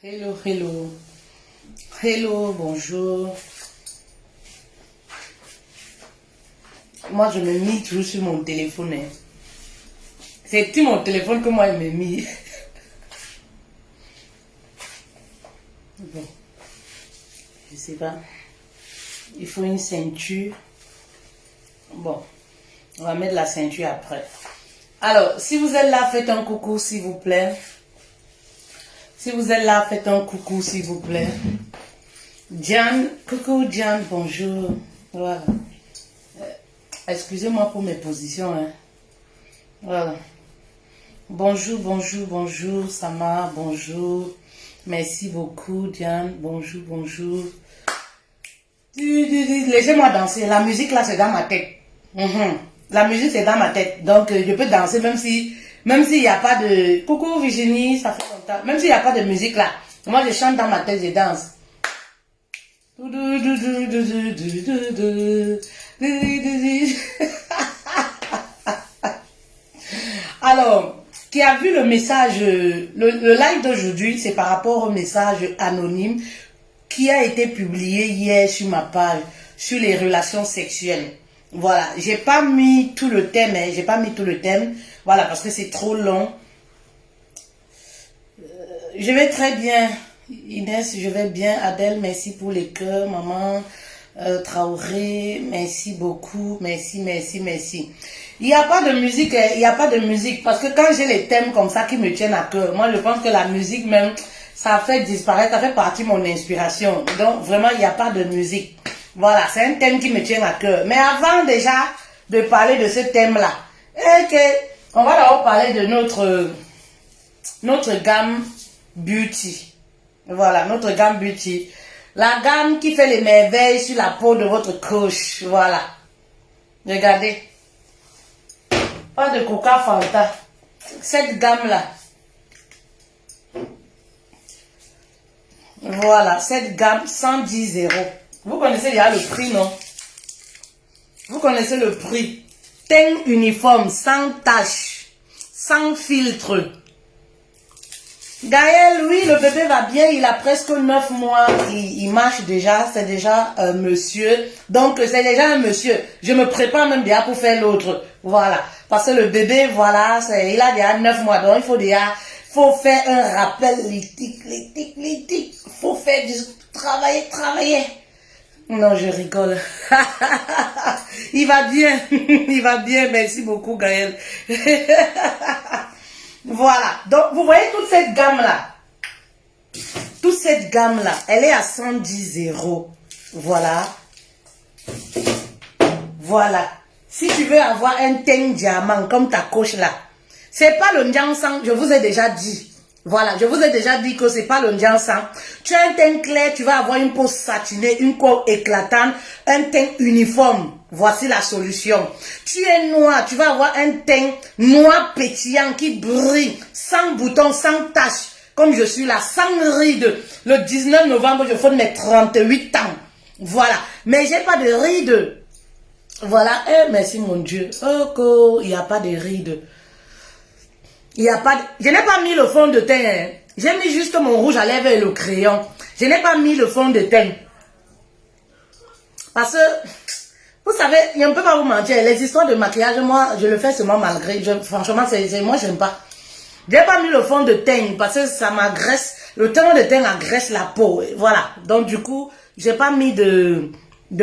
Hello, hello. Hello, bonjour. Moi, je me mis toujours sur mon téléphone. Hein. C'est tout mon téléphone que moi, je me mis. Bon, je sais pas. Il faut une ceinture. Bon, on va mettre la ceinture après. Alors, si vous êtes là, faites un coucou, s'il vous plaît. Si vous êtes là, faites un coucou, s'il vous plaît. Diane, coucou Diane, bonjour. Voilà. Excusez-moi pour mes positions. Hein. Voilà. Bonjour, bonjour, bonjour, Sama, bonjour. Merci beaucoup, Diane. Bonjour, bonjour. Laissez-moi danser. La musique, là, c'est dans ma tête. La musique, c'est dans ma tête. Donc, je peux danser même s'il n'y a pas de... Coucou, Virginie, ça fait longtemps. Même s'il n'y a pas de musique, là. Moi, je chante dans ma tête, je danse. Alors, qui a vu le message, le live d'aujourd'hui, c'est par rapport au message anonyme qui a été publié hier sur ma page, sur les relations sexuelles. Voilà, j'ai pas mis tout le thème, hein, j'ai pas mis tout le thème, voilà, parce que c'est trop long. Je vais très bien, Inès, je vais bien. Adèle, merci pour les cœurs, maman. Traoré, merci beaucoup, merci, merci, merci. Il n'y a pas de musique, il n'y a pas de musique, parce que quand j'ai les thèmes comme ça qui me tiennent à cœur, moi je pense que la musique même, ça fait disparaître, ça fait partie de mon inspiration. Donc vraiment, il n'y a pas de musique. Voilà, c'est un thème qui me tient à cœur. Mais avant déjà de parler de ce thème-là, on va d'abord parler de notre gamme Beauty. Voilà, notre gamme Beauty. La gamme qui fait les merveilles sur la peau de votre couche. Voilà. Regardez. Pas de Coca Fanta. Cette gamme-là. Voilà, cette gamme 110 €. Vous connaissez déjà le prix, non? Vous connaissez le prix. Teint uniforme, sans tache, sans filtre. Gaël, oui, le bébé va bien, il a presque 9 mois, il marche déjà, c'est déjà un monsieur. Donc, c'est déjà un monsieur. Je me prépare même déjà pour faire l'autre. Voilà. Parce que le bébé, voilà, il a déjà 9 mois. Donc, faut faire un rappel, litique. Faut faire du travailler. Non, je rigole. Il va bien. Il va bien. Merci beaucoup, Gaël. Voilà. Donc, vous voyez toute cette gamme-là. Toute cette gamme-là, elle est à 110 €. Voilà. Voilà. Si tu veux avoir un teint diamant comme ta coche là, c'est pas le Ndiansang, je vous ai déjà dit. Voilà, je vous ai déjà dit que c'est pas le Ndiansang. Tu as un teint clair, tu vas avoir une peau satinée, une peau éclatante, un teint uniforme. Voici la solution. Tu es noir, tu vas avoir un teint noir pétillant qui brille, sans boutons, sans taches, comme je suis là, sans rides. Le 19 novembre, je fais mes 38 ans. Voilà, mais j'ai pas de rides. Voilà, merci mon Dieu. Oh, il n'y a pas de rides. Il n'y a pas de... Je n'ai pas mis le fond de teint. Hein. J'ai mis juste mon rouge à lèvres et le crayon. Je n'ai pas mis le fond de teint. Parce que, vous savez, je ne peux pas vous mentir. Les histoires de maquillage, moi, je le fais seulement malgré. Franchement, moi, j'aime pas. Je n'ai pas mis le fond de teint parce que ça m'agresse. Le teint de teint agresse la peau. Voilà. Donc, du coup, je n'ai pas mis de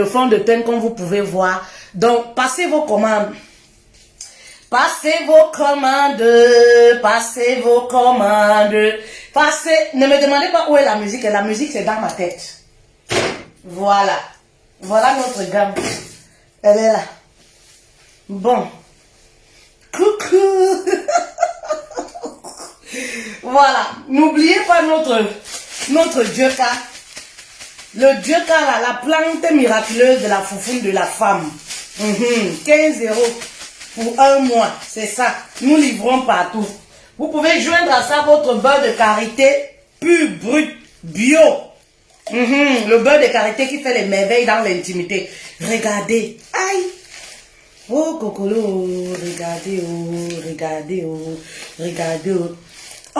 fond de teint comme vous pouvez voir. Donc, passez vos commandes. Passez vos commandes, passez vos commandes, passez... Ne me demandez pas où est la musique c'est dans ma tête. Voilà. Voilà notre gamme. Elle est là. Bon. Coucou. Voilà. N'oubliez pas notre Dioka. Le Dioka, là, la plante miraculeuse de la foufoune de la femme. 15 €. Pour un mois, c'est ça. Nous livrons partout. Vous pouvez joindre à ça votre beurre de karité pur, brut, bio. Le beurre de karité qui fait les merveilles dans l'intimité. Regardez. Aïe. Oh, cocolo. Regardez, oh. Regardez, oh. Regardez, oh.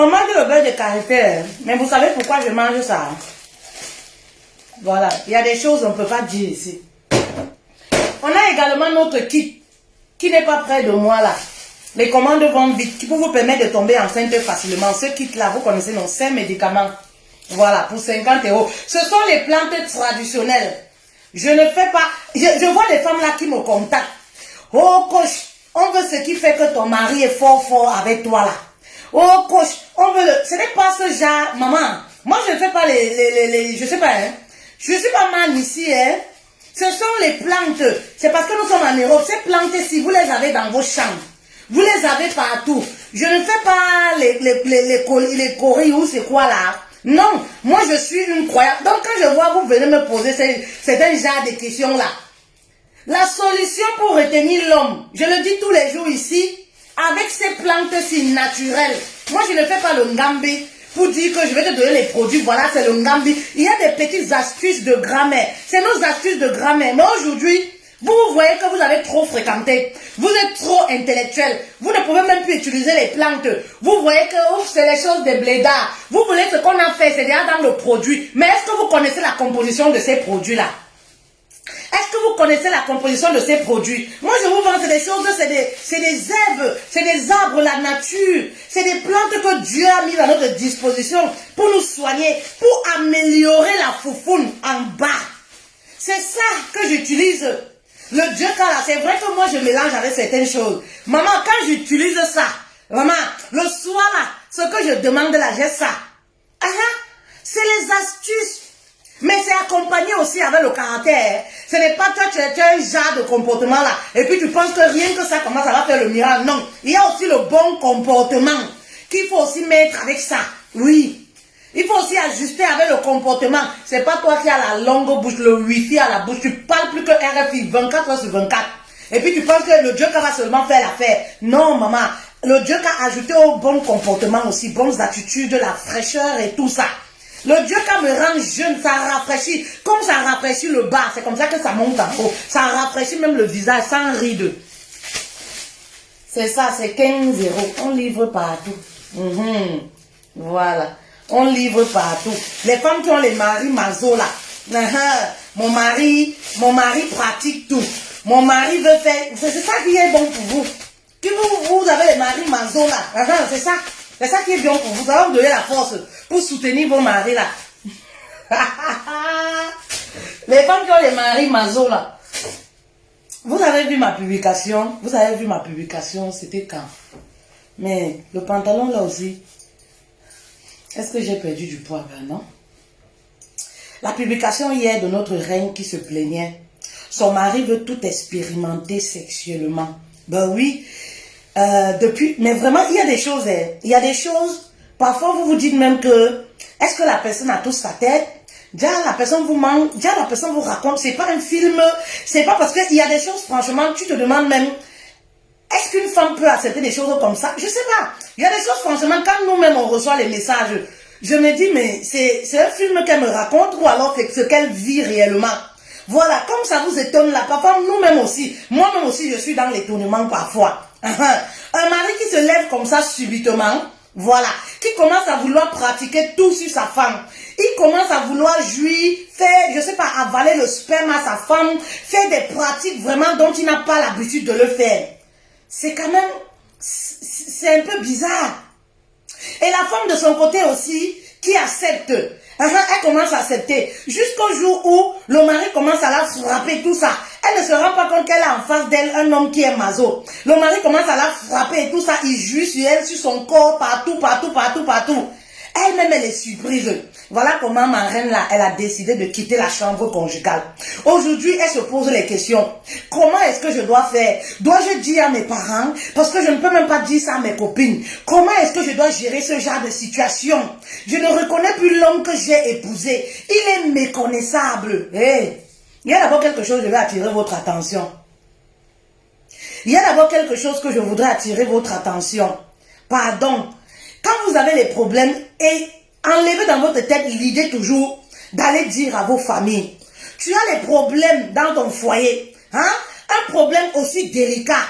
On mange le beurre de karité, hein. Mais vous savez pourquoi je mange ça, hein? Voilà, il y a des choses qu'on ne peut pas dire ici. On a également notre kit qui n'est pas près de moi là. Les commandes vont vite, qui peut vous permettre de tomber enceinte facilement. Ce kit là, vous connaissez, non, 5 médicaments. Voilà, pour 50 €. Ce sont les plantes traditionnelles. Je ne fais pas... Je vois des femmes là qui me contactent. Oh coach, on veut ce qui fait que ton mari est fort avec toi là. Oh coach, on veut le... Ce n'est pas ce genre... Maman, moi je ne fais pas je sais pas, hein. Je suis pas mal ici, hein. Ce sont les plantes. C'est parce que nous sommes en Europe. Ces plantes-ci, vous les avez dans vos chambres. Vous les avez partout. Je ne fais pas les coris ou c'est quoi là. Non, moi je suis une croyante. Donc quand je vois vous venez me poser c'est un genre de questions là. La solution pour retenir l'homme, je le dis tous les jours ici, avec ces plantes-ci naturelles. Moi je ne fais pas le ngambi pour dire que je vais te donner les produits, voilà c'est le ngambi. Il y a des petites astuces de grammaire. C'est nos astuces de grammaire. Mais aujourd'hui, vous voyez que vous avez trop fréquenté. Vous êtes trop intellectuel. Vous ne pouvez même plus utiliser les plantes. Vous voyez que c'est les choses des blédards. Vous voulez ce qu'on a fait, c'est déjà dans le produit. Mais est-ce que vous connaissez la composition de ces produits-là? Est-ce que vous connaissez la composition de ces produits? Moi, je vous vends des choses, c'est des herbes, c'est des arbres, la nature. C'est des plantes que Dieu a mis à notre disposition pour nous soigner, pour améliorer la foufoune en bas. C'est ça que j'utilise. Le Dieu là, c'est vrai que moi, je mélange avec certaines choses. Maman, quand j'utilise ça, maman, le soir là, ce que je demande là, j'ai ça. C'est les astuces. Mais c'est accompagné aussi avec le caractère. Ce n'est pas toi, tu as un genre de comportement là. Et puis tu penses que rien que ça, comment ça va faire le miracle. Non. Il y a aussi le bon comportement qu'il faut aussi mettre avec ça. Oui. Il faut aussi ajuster avec le comportement. C'est pas toi qui as la longue bouche, le wifi à la bouche. Tu parles plus que RFI 24h/24. Et puis tu penses que le Dieu va seulement faire l'affaire. Non, maman. Le Dieu a ajouté au bon comportement aussi, bonnes attitudes, la fraîcheur et tout ça. Le Dieu qui me rend jeune, ça rafraîchit. Comme ça rafraîchit le bas, c'est comme ça que ça monte en haut. Ça rafraîchit même le visage sans ride. C'est ça, c'est 15 €. On livre partout. Voilà. On livre partout. Les femmes qui ont les maris mazo là. Mon mari pratique tout. Mon mari veut faire. C'est ça qui est bon pour vous. Que vous avez les maris mazo là. C'est ça. C'est ça qui est bien pour vous. Ça va vous donner la force pour soutenir vos maris là. Les femmes qui ont les maris mazo là. Vous avez vu ma publication. Vous avez vu ma publication. C'était quand? Mais le pantalon là aussi. Est-ce que j'ai perdu du poids? Ben non. La publication hier de notre reine qui se plaignait. Son mari veut tout expérimenter sexuellement. Ben oui. Mais vraiment, il y a des choses. Il y a des choses. Parfois, vous vous dites même que est-ce que la personne a toute sa tête? Déjà, la personne vous ment. Déjà, la personne vous raconte. C'est pas un film. C'est pas parce qu'il y a des choses, franchement, tu te demandes même. Est-ce qu'une femme peut accepter des choses comme ça? Je sais pas. Il y a des choses, franchement, quand nous-mêmes on reçoit les messages, je me dis, mais c'est un film qu'elle me raconte ou alors c'est ce qu'elle vit réellement. Voilà, comme ça vous étonne là. Parfois, nous-mêmes aussi, moi-même aussi, je suis dans l'étonnement parfois. Un mari qui se lève comme ça subitement, voilà, qui commence à vouloir pratiquer tout sur sa femme. Il commence à vouloir jouir, faire, je sais pas, avaler le sperme à sa femme, faire des pratiques vraiment dont il n'a pas l'habitude de le faire. C'est quand même, c'est un peu bizarre. Et la femme de son côté aussi, qui accepte, elle commence à accepter. Jusqu'au jour où le mari commence à la frapper, tout ça. Elle ne se rend pas compte qu'elle a en face d'elle un homme qui est maso. Le mari commence à la frapper et tout ça. Il jouit sur elle, sur son corps, partout. Elle-même, elle est surprise. Voilà comment ma reine là, elle a décidé de quitter la chambre conjugale. Aujourd'hui, elle se pose les questions. Comment est-ce que je dois faire? Dois-je dire à mes parents? Parce que je ne peux même pas dire ça à mes copines. Comment est-ce que je dois gérer ce genre de situation? Je ne reconnais plus l'homme que j'ai épousé. Il est méconnaissable. Hey, il y a d'abord quelque chose, je vais attirer votre attention. Il y a d'abord quelque chose que je voudrais attirer votre attention. Pardon. Quand vous avez les problèmes et enlevez dans votre tête l'idée toujours d'aller dire à vos familles. Tu as les problèmes dans ton foyer. Un problème aussi délicat.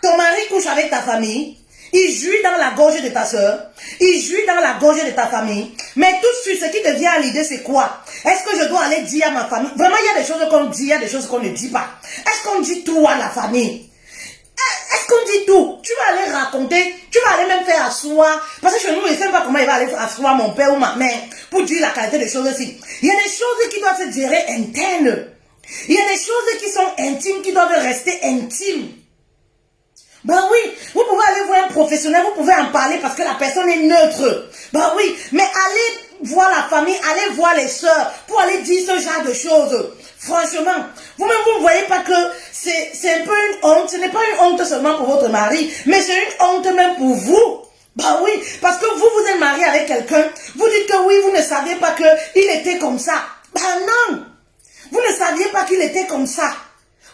Ton mari couche avec ta famille. il jouit dans la gorge de ta soeur, il jouit dans la gorge de ta famille. Mais tout de suite, ce qui te vient à l'idée, c'est quoi? Est-ce que je dois aller dire à ma famille? Vraiment, il y a des choses qu'on dit, il y a des choses qu'on ne dit pas. Est-ce qu'on dit tout à la famille? Est-ce qu'on dit tout? Tu vas aller raconter, tu vas aller même faire asseoir. Parce que chez nous, je ne sais pas comment il va aller asseoir mon père ou ma mère pour dire la qualité des choses aussi. Il y a des choses qui doivent se gérer internes. Il y a des choses qui sont intimes, qui doivent rester intimes. Ben oui, vous pouvez aller voir un professionnel, vous pouvez en parler parce que la personne est neutre. Ben oui, mais allez voir la famille, allez voir les soeurs pour aller dire ce genre de choses. Franchement, vous-même, vous ne voyez pas que c'est un peu une honte. Ce n'est pas une honte seulement pour votre mari, mais c'est une honte même pour vous. Bah oui, parce que vous êtes marié avec quelqu'un, vous dites que oui, vous ne saviez pas qu'il était comme ça. Bah non, vous ne saviez pas qu'il était comme ça.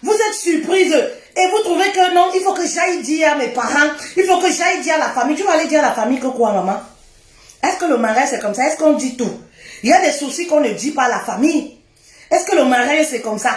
Vous êtes surprise et vous trouvez que non, il faut que j'aille dire à mes parents, il faut que j'aille dire à la famille. Tu vas aller dire à la famille que quoi, maman? Est-ce que le mariage c'est comme ça? Est-ce qu'on dit tout? Il y a des soucis qu'on ne dit pas à la famille. Est-ce que le mariage c'est comme ça?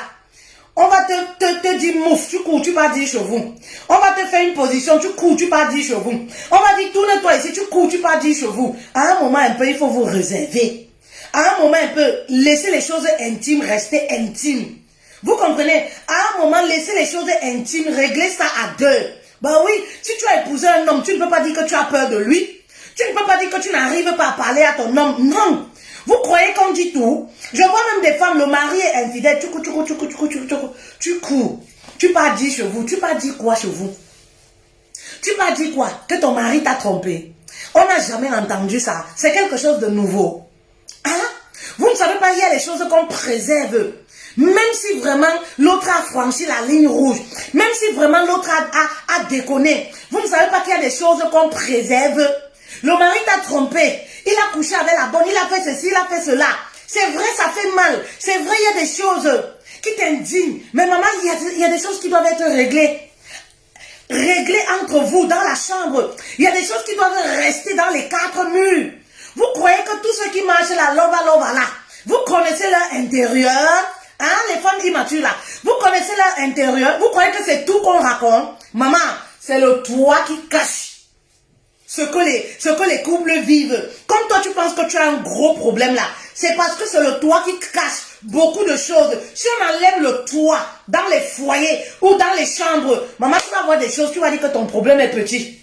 On va te dire mouf, tu cours, tu vas dire chevaux. On va te faire une position, tu cours, tu vas dire chevaux. On va dire tourne-toi ici, tu cours, tu vas dire chevaux. À un moment un peu, il faut vous réserver. À un moment un peu, laissez les choses intimes rester intimes. Vous comprenez? À un moment, laissez les choses intimes, réglez ça à deux. Ben oui, si tu as épousé un homme, tu ne peux pas dire que tu as peur de lui. Tu ne peux pas dire que tu n'arrives pas à parler à ton homme. Non. Vous croyez qu'on dit tout? Je vois même des femmes, le mari est infidèle. Tu cours. Tu pas dit chez vous. Tu pas dit quoi chez vous? Tu pas dit quoi? Que ton mari t'a trompé. On n'a jamais entendu ça. C'est quelque chose de nouveau. Hein? Vous ne savez pas, il y a les choses qu'on préserve. Même si vraiment l'autre a franchi la ligne rouge, même si vraiment l'autre a déconné, vous ne savez pas qu'il y a des choses qu'on préserve. Le mari t'a trompé, il a couché avec la bonne, il a fait ceci, il a fait cela. C'est vrai, ça fait mal. C'est vrai, il y a des choses qui t'indignent. Mais maman, il y a des choses qui doivent être réglées. Réglées entre vous, dans la chambre. Il y a des choses qui doivent rester dans les quatre murs. Vous croyez que tout ce qui marche là, lova là, vous connaissez leur intérieur? Hein, les femmes immatures là, vous connaissez leur intérieur, vous croyez que c'est tout qu'on raconte? Maman, c'est le toit qui cache ce que les couples vivent. Comme toi tu penses que tu as un gros problème là, c'est parce que c'est le toit qui cache beaucoup de choses. Si on enlève le toit dans les foyers ou dans les chambres, maman, tu vas voir des choses, tu vas dire que ton problème est petit.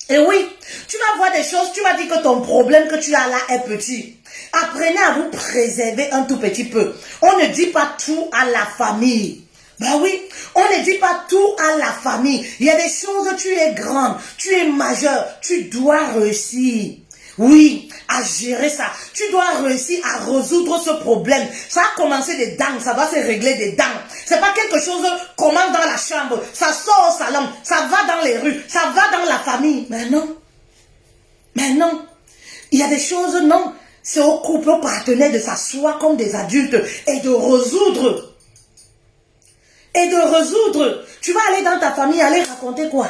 Et oui, tu vas voir des choses, tu vas dire que ton problème que tu as là est petit. Apprenez à vous préserver un tout petit peu. On ne dit pas tout à la famille. Ben oui, on ne dit pas tout à la famille. Il y a des choses, tu es grande, tu es majeure, tu dois réussir. Oui, à gérer ça. Tu dois réussir à résoudre ce problème. Ça a commencé des dents, ça va se régler des dents. C'est pas quelque chose qui commence dans la chambre, ça sort au salon, ça va dans les rues, ça va dans la famille. Mais non. Mais non. Il y a des choses, non. C'est au couple, au partenaire de s'asseoir comme des adultes et de résoudre. Et de résoudre. Tu vas aller dans ta famille, aller raconter quoi?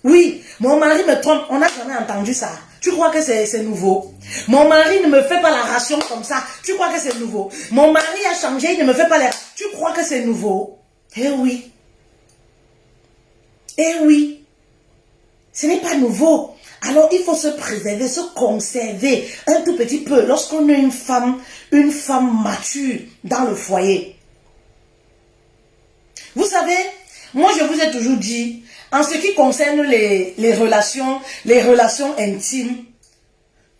Oui, mon mari me trompe. On n'a jamais entendu ça. Tu crois que c'est nouveau? Mon mari ne me fait pas la ration comme ça. Tu crois que c'est nouveau? Mon mari a changé, il ne me fait pas la... Tu crois que c'est nouveau? Eh oui. Eh oui. Ce n'est pas nouveau. Alors il faut se préserver, se conserver un tout petit peu lorsqu'on est une femme mature dans le foyer. Vous savez, moi je vous ai toujours dit, en ce qui concerne les relations intimes,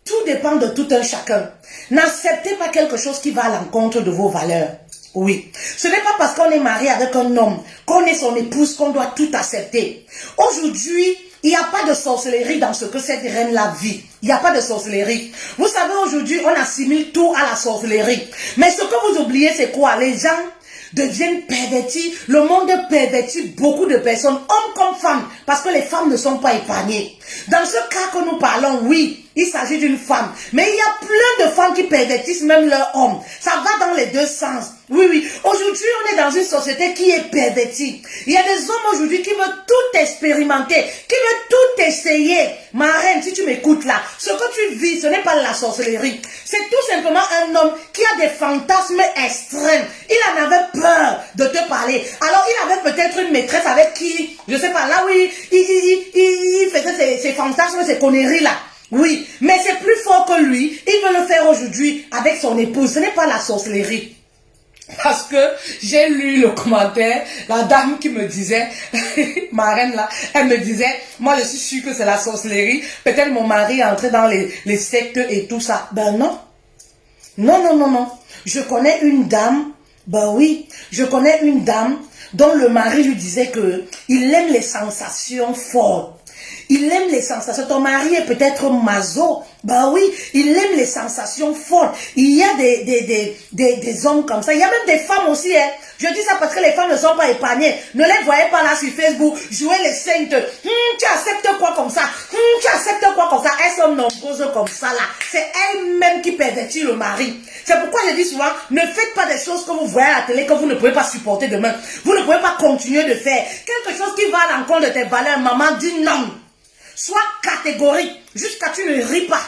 tout dépend de tout un chacun. N'acceptez pas quelque chose qui va à l'encontre de vos valeurs. Oui, ce n'est pas parce qu'on est marié avec un homme, qu'on est son épouse, qu'on doit tout accepter. Aujourd'hui, il n'y a pas de sorcellerie dans ce que cette reine-là vit. Il n'y a pas de sorcellerie. Vous savez, aujourd'hui, on assimile tout à la sorcellerie. Mais ce que vous oubliez, c'est quoi? Les gens deviennent pervertis. Le monde pervertit beaucoup de personnes, hommes comme femmes, parce que les femmes ne sont pas épargnées. Dans ce cas que nous parlons, oui, il s'agit d'une femme. Mais il y a plein de femmes qui pervertissent même leur homme. Ça va dans les deux sens. Oui, oui. Aujourd'hui, on est dans une société qui est pervertie. Il y a des hommes aujourd'hui qui veulent tout expérimenter, qui veulent tout essayer. Ma reine, si tu m'écoutes là, ce que tu vis, ce n'est pas la sorcellerie. C'est tout simplement un homme qui a des fantasmes extrêmes. Il en avait peur de te parler. Alors, il avait peut-être une maîtresse avec qui, je sais pas, là oui, il faisait ses fantasmes, ses conneries là. Oui, mais c'est plus fort que lui. Il veut le faire aujourd'hui avec son épouse. Ce n'est pas la sorcellerie. Parce que j'ai lu le commentaire, la dame qui me disait, ma reine là, elle me disait, moi je suis sûre que c'est la sorcellerie, peut-être mon mari est entré dans les sectes et tout ça. Ben non, non, non, non, non. Je connais une dame, ben oui, je connais une dame dont le mari lui disait que il aime les sensations fortes. Il aime les sensations. Ton mari est peut-être maso. Bah oui, il aime les sensations fortes. Il y a des hommes comme ça. Il y a même des femmes aussi. Hein. Je dis ça parce que les femmes ne sont pas épargnées. Ne les voyez pas là sur Facebook jouer les saintes. Tu acceptes quoi comme ça? Tu acceptes quoi comme ça? Elles sont nombreuses comme ça là. C'est elles-mêmes qui pervertissent le mari. C'est pourquoi je dis souvent, ne faites pas des choses que vous voyez à la télé que vous ne pouvez pas supporter demain. Vous ne pouvez pas continuer de faire. Quelque chose qui va à l'encontre de tes valeurs. Maman dit non. Sois catégorique jusqu'à tu ne ris pas.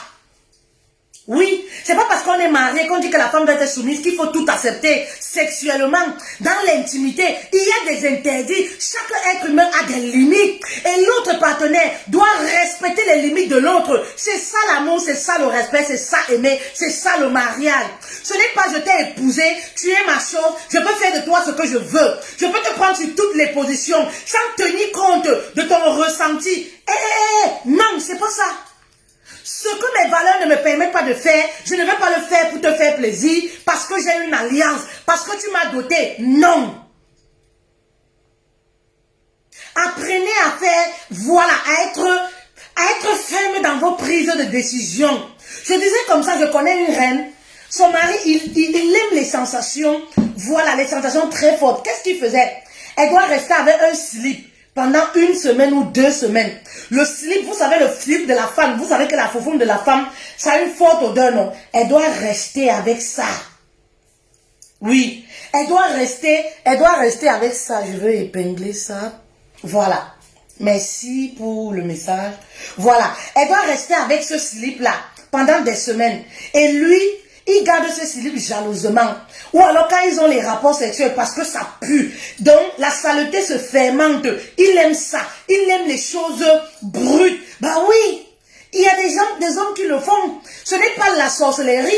Oui, c'est pas parce qu'on est marié qu'on dit que la femme doit être soumise qu'il faut tout accepter sexuellement. Dans l'intimité, il y a des interdits. Chaque être humain a des limites. Et l'autre partenaire doit respecter les limites de l'autre. C'est ça l'amour, c'est ça le respect, c'est ça aimer, c'est ça le mariage. Ce n'est pas je t'ai épousé, tu es ma chose, je peux faire de toi ce que je veux. Je peux te prendre sur toutes les positions sans tenir compte de ton ressenti. Non, c'est pas ça. Ce que mes valeurs ne me permettent pas de faire, je ne vais pas le faire pour te faire plaisir, parce que j'ai une alliance, parce que tu m'as doté. Non. Apprenez à faire, voilà, à être ferme dans vos prises de décision. Je disais comme ça, je connais une reine, son mari, il aime les sensations, voilà, les sensations très fortes. Qu'est-ce qu'il faisait? Elle doit rester avec un slip pendant 1 semaine ou 2 semaines. Le slip, vous savez, le slip de la femme, vous savez que la foufoune de la femme, ça a une forte odeur, non? Elle doit rester avec ça. Oui, elle doit rester avec ça. Je vais épingler ça. Voilà. Merci pour le message. Voilà. Elle doit rester avec ce slip-là pendant des semaines. Et lui, il garde ce slip jalousement. Ou alors quand ils ont les rapports sexuels parce que ça pue. Donc la saleté se fermente. Il aime ça. Il aime les choses brutes. Bah oui. Il y a des hommes qui le font. Ce n'est pas la sorcellerie.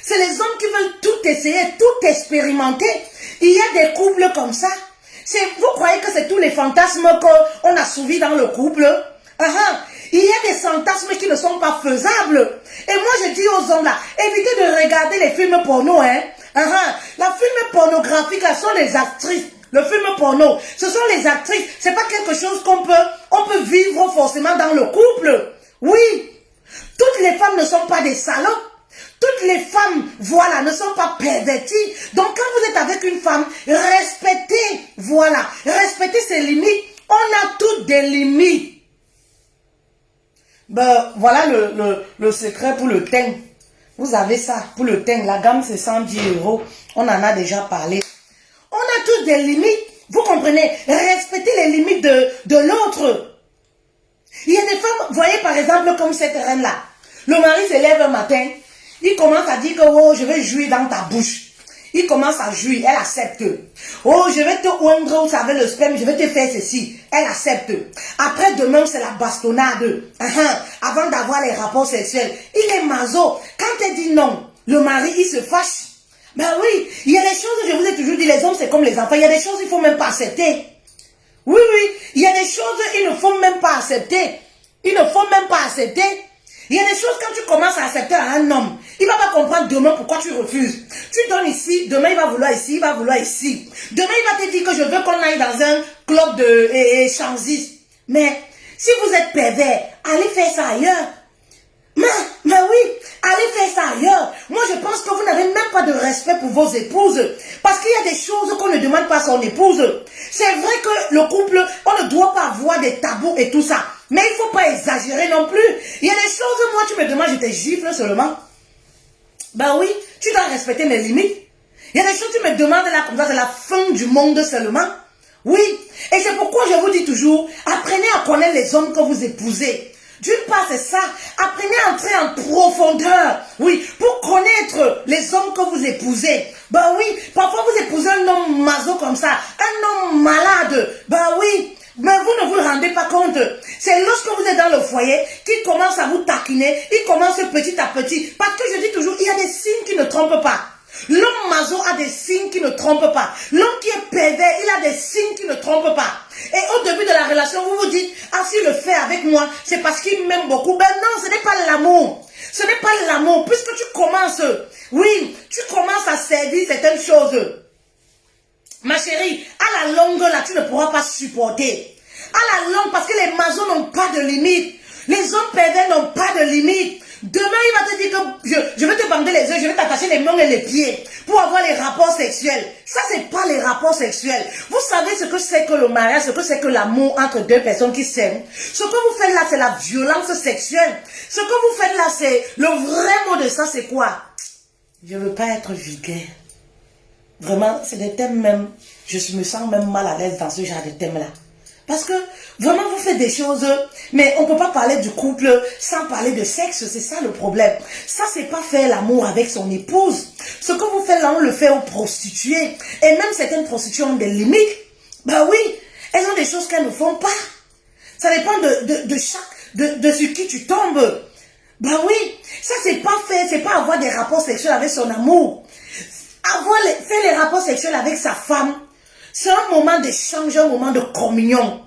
C'est les hommes qui veulent tout essayer, tout expérimenter. Il y a des couples comme ça. Vous croyez que c'est tous les fantasmes qu'on a souvis dans le couple? Il y a des fantasmes qui ne sont pas faisables. Et moi, je dis aux hommes là, évitez de regarder les films porno. La film pornographique, là, sont les actrices. Le film porno, ce sont les actrices. C'est pas quelque chose on peut vivre forcément dans le couple. Oui. Toutes les femmes ne sont pas des salopes. Toutes les femmes, voilà, ne sont pas perverties. Donc, quand vous êtes avec une femme, respectez, voilà, respectez ses limites. On a toutes des limites. Ben, voilà le secret pour le teint. Vous avez ça, pour le teint. La gamme, c'est 110 €. On en a déjà parlé. On a toutes des limites. Vous comprenez? Respectez les limites de l'autre. Il y a des femmes, voyez par exemple, comme cette reine-là. Le mari se lève un matin. Il commence à dire que oh, je vais jouir dans ta bouche. Il commence à jouir, elle accepte. Oh, je vais te oindre, vous savez, le sperme, je vais te faire ceci. Elle accepte. Après, demain, c'est la bastonnade. Avant d'avoir les rapports sexuels. Il est maso. Quand elle dit non, le mari, il se fâche. Ben oui, il y a des choses, je vous ai toujours dit, les hommes, c'est comme les enfants. Il y a des choses, il ne faut même pas accepter. Oui, oui, il y a des choses, il ne faut même pas accepter. Il ne faut même pas accepter. Il y a des choses, quand tu commences à accepter un homme, il ne va pas comprendre demain pourquoi tu refuses. Tu donnes ici, demain il va vouloir ici, il va vouloir ici. Demain il va te dire que je veux qu'on aille dans un club de échangistes. Mais si vous êtes pervers, allez faire ça ailleurs. Mais oui, allez faire ça ailleurs. Moi je pense que vous n'avez même pas de respect pour vos épouses. Parce qu'il y a des choses qu'on ne demande pas à son épouse. C'est vrai que le couple, on ne doit pas avoir des tabous et tout ça. Mais il ne faut pas exagérer non plus. Il y a des choses, moi, tu me demandes, je te gifle seulement. Ben oui, tu dois respecter mes limites. Il y a des choses, tu me demandes là, comme ça, c'est la fin du monde seulement. Oui, et c'est pourquoi je vous dis toujours, apprenez à connaître les hommes que vous épousez. D'une part, c'est ça. Apprenez à entrer en profondeur. Oui, pour connaître les hommes que vous épousez. Ben oui, parfois vous épousez un homme maso comme ça, un homme malade. Ben oui, mais vous ne vous rendez pas compte. C'est lorsque vous êtes dans le foyer qu'il commence à vous taquiner, il commence petit à petit. Parce que je dis toujours, il y a des signes qui ne trompent pas. L'homme maso a des signes qui ne trompent pas. L'homme qui est pervers, il a des signes qui ne trompent pas. Et au début de la relation, vous vous dites, ah, s'il le fait avec moi, c'est parce qu'il m'aime beaucoup. Ben non, ce n'est pas l'amour. Ce n'est pas l'amour. Puisque tu commences, oui, tu commences à servir certaines choses. Ma chérie, à la longue, là, tu ne pourras pas supporter. À la longue, parce que les masos n'ont pas de limite. Les hommes pervers n'ont pas de limite. Demain, il va te dire que je vais te bander les yeux, je vais t'attacher les mains et les pieds pour avoir les rapports sexuels. Ça, c'est pas les rapports sexuels. Vous savez ce que c'est que le mariage, ce que c'est que l'amour entre deux personnes qui s'aiment. Ce que vous faites là, c'est la violence sexuelle. Ce que vous faites là, c'est le vrai mot de ça, c'est quoi? Je ne veux pas être vulgaire. Vraiment, c'est des thèmes même, je me sens même mal à l'aise dans ce genre de thèmes-là. Parce que vraiment vous faites des choses, mais on ne peut pas parler du couple sans parler de sexe, c'est ça le problème. Ça, c'est pas faire l'amour avec son épouse. Ce que vous faites là, on le fait aux prostituées. Et même certaines prostituées ont des limites. Ben oui, elles ont des choses qu'elles ne font pas. Ça dépend de sur qui tu tombes. Ben oui, ça c'est pas fait, c'est pas avoir des rapports sexuels avec son amour. Faire les rapports sexuels avec sa femme, c'est un moment d'échange, un moment de communion.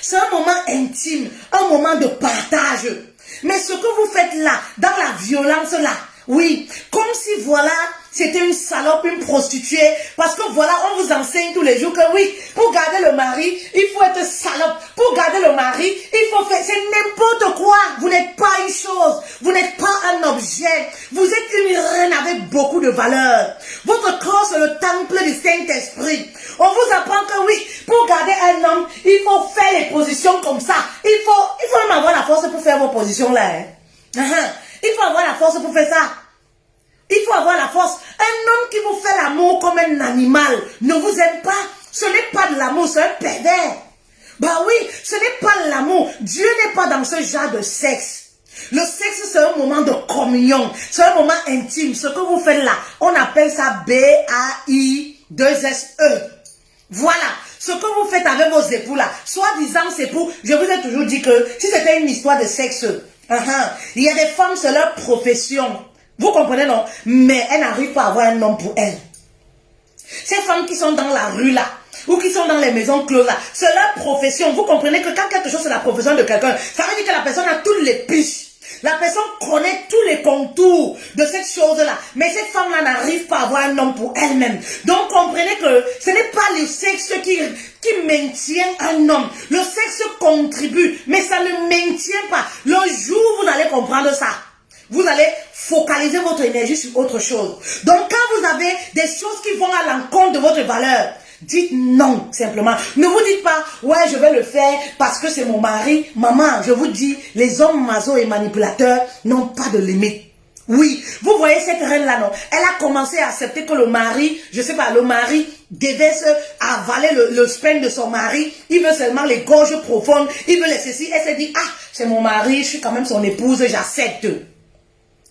C'est un moment intime, un moment de partage. Mais ce que vous faites là, dans la violence là, oui, comme si voilà, c'était une salope, une prostituée, parce que voilà, on vous enseigne tous les jours que oui, pour garder le mari, il faut être salope. Pour garder le mari, il faut faire, c'est n'importe quoi. Vous n'êtes pas une chose, vous n'êtes pas un objet. Vous êtes une reine avec beaucoup de valeur. Votre corps, c'est le temple du Saint-Esprit. On vous apprend que oui, pour garder un homme, il faut faire les positions comme ça. Il faut même avoir la force pour faire vos positions là. Hein. Il faut avoir la force pour faire ça. Il faut avoir la force. Un homme qui vous fait l'amour comme un animal ne vous aime pas. Ce n'est pas de l'amour, c'est un pervers. Bah oui, ce n'est pas l'amour. Dieu n'est pas dans ce genre de sexe. Le sexe, c'est un moment de communion. C'est un moment intime. Ce que vous faites là, on appelle ça B-A-I-2-S-E. Voilà. Ce que vous faites avec vos époux là, soi-disant c'est pour... Je vous ai toujours dit que si c'était une histoire de sexe, il y a des femmes, c'est leur profession. Vous comprenez, non? Mais elles n'arrivent pas à avoir un homme pour elles. Ces femmes qui sont dans la rue là, ou qui sont dans les maisons closes là, c'est leur profession. Vous comprenez que quand quelque chose c'est la profession de quelqu'un, ça veut dire que la personne a toutes les piches. La personne connaît tous les contours de cette chose-là. Mais ces femmes-là n'arrivent pas à avoir un homme pour elles-mêmes. Donc comprenez que ce n'est pas le sexe qui maintient un homme. Le sexe contribue, mais ça ne maintient pas. Le jour où vous allez comprendre ça, vous allez focaliser votre énergie sur autre chose. Donc quand vous avez des choses qui vont à l'encontre de votre valeur, dites non, simplement. Ne vous dites pas, ouais, je vais le faire parce que c'est mon mari. Maman, je vous dis, les hommes maso et manipulateurs n'ont pas de limite. Oui, vous voyez cette reine-là, non? Elle a commencé à accepter que le mari, je sais pas, le mari devait se avaler le sperme de son mari. Il veut seulement les gorges profondes. Il veut les ceci. Elle s'est dit, ah, c'est mon mari, je suis quand même son épouse, j'accepte.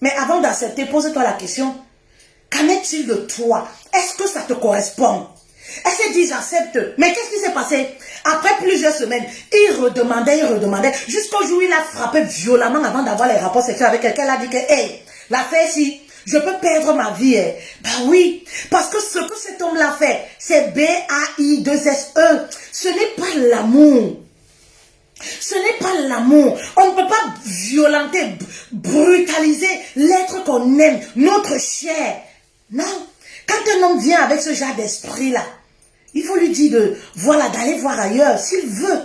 Mais avant d'accepter, pose-toi la question, qu'en est-il de toi? Est-ce que ça te correspond? Elle s'est dit, j'accepte. Mais qu'est-ce qui s'est passé? Après plusieurs semaines, il redemandait, jusqu'au jour où il a frappé violemment avant d'avoir les rapports sexuels avec quelqu'un. Elle a dit que, hey, l'affaire si, je peux perdre ma vie. Ben oui, parce que ce que cet homme-là fait, c'est B-A-I-2-S-E. Ce n'est pas l'amour. Ce n'est pas l'amour. On ne peut pas violenter, brutaliser l'être qu'on aime, notre chair. Non. Quand un homme vient avec ce genre d'esprit-là, il faut lui dire voilà, d'aller voir ailleurs, s'il veut.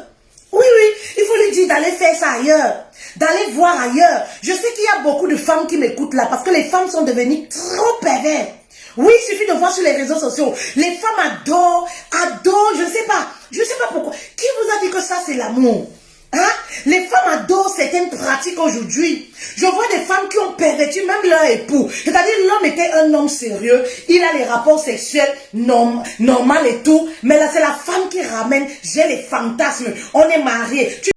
Oui, il faut lui dire d'aller faire ça ailleurs, d'aller voir ailleurs. Je sais qu'il y a beaucoup de femmes qui m'écoutent là, parce que les femmes sont devenues trop perverses. Oui, il suffit de voir sur les réseaux sociaux. Les femmes adorent, je ne sais pas pourquoi. Qui vous a dit que ça c'est l'amour? Hein? Les femmes adorent certaines pratiques aujourd'hui. Je vois des femmes qui ont perverti même leur époux. C'est-à-dire l'homme était un homme sérieux, il a les rapports sexuels normal et tout, mais là c'est la femme qui ramène, j'ai les fantasmes, on est mariés.